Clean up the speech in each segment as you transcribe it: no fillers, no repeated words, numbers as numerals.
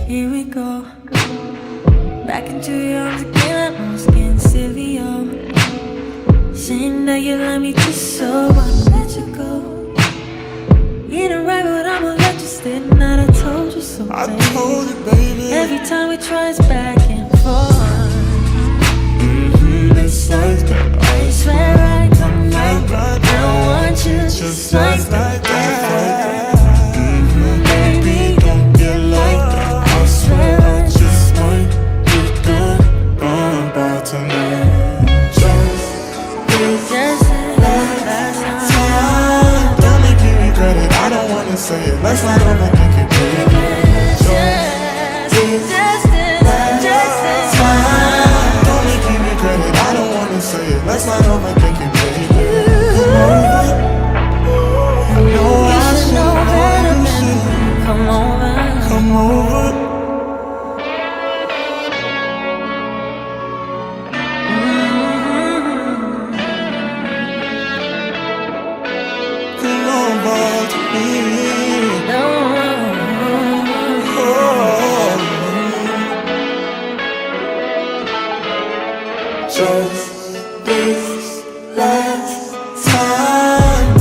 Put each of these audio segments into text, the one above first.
Here we go, back into your arms again. I know it's getting silly, yo. Saying that you love me just so I won't let you go. You ain't right, but I'ma let you stay tonight. I told you so, baby. I told you, baby. Every time we try it's back and forth. It's like that. I swear I come back. I don't want you just like that. Baby, don't get like that. I swear I just might be good about tonight. Just last time. Don't make me regret it. I don't wanna say it. Let's not overthink it, baby. Just last time. Don't make me regret it. I don't wanna say it. Let's not overthink it, baby. Come over. You know I should know better than come over. come over. Come over to me. Oh. Just this last time.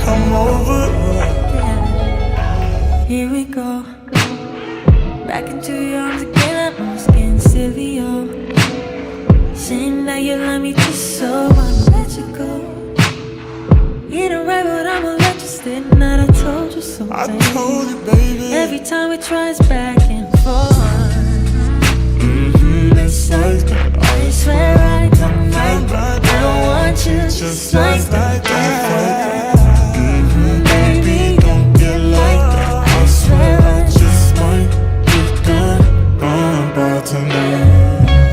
Come over. Here we go, back into your arms again. I know it's getting silly, yo. Saying that you love me just so I won't let you go. You ain't right, but I'ma let you stay tonight. I told you so, I baby. told you, baby. Every time we try it's back and forth. It's like that. I swear I come back. I don't want you just like that. Baby, don't get like that. I swear I just might be good about tonight.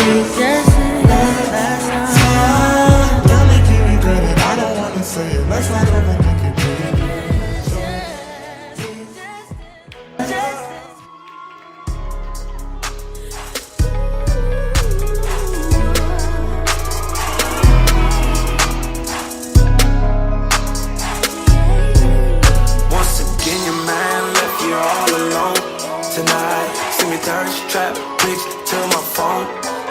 Just last time. Don't make me regret it. I don't wanna say it. Let's not overthink it, baby. Once again, your man left you all alone tonight. See me thirst trap pics to my phone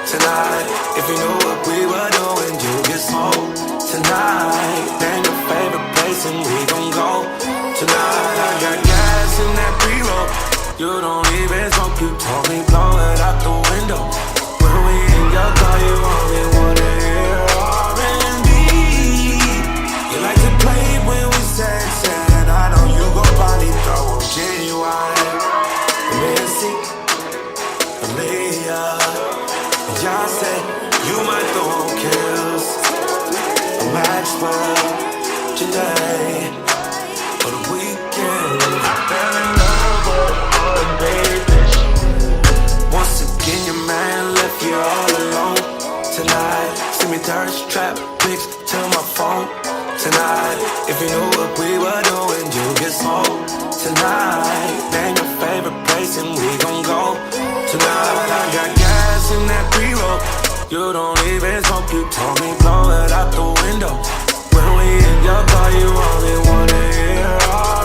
tonight. If you knew what we were doing, you get smoked tonight. Then your favorite place and we gon' go tonight. I got gas in that pre-roll. You don't even smoke, you told me blow it out the window. When we in your car, you only wanna hear R&B. You like to play it when we sex, and I know you gon' probably throw up genuine. Missy, Aaliyah, y'all say you might throw on kills. Maxwell, today, for the weekend. I fell in love with R&B. Once again, your man left you all alone tonight. See me thirst trap pics to my phone tonight. If you knew what we were doing, you get smoked tonight. Then your favorite place and we gon' go tonight. I got gas in that pre-roll. You don't even smoke, you told me blow it out the window. When we in your car, you only wanna hear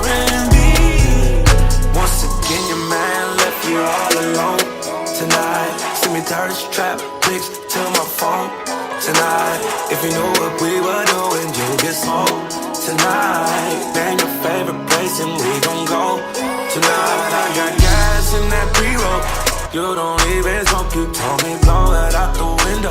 R&B. Once again, your man left you all alone tonight. See me thirst trap pics to my phone tonight. If you knew what we were doing, you get smoked tonight. Then your favorite place and we gon' go tonight. I got gas in that pre-roll. You don't even smoke, you told me blow it out the window.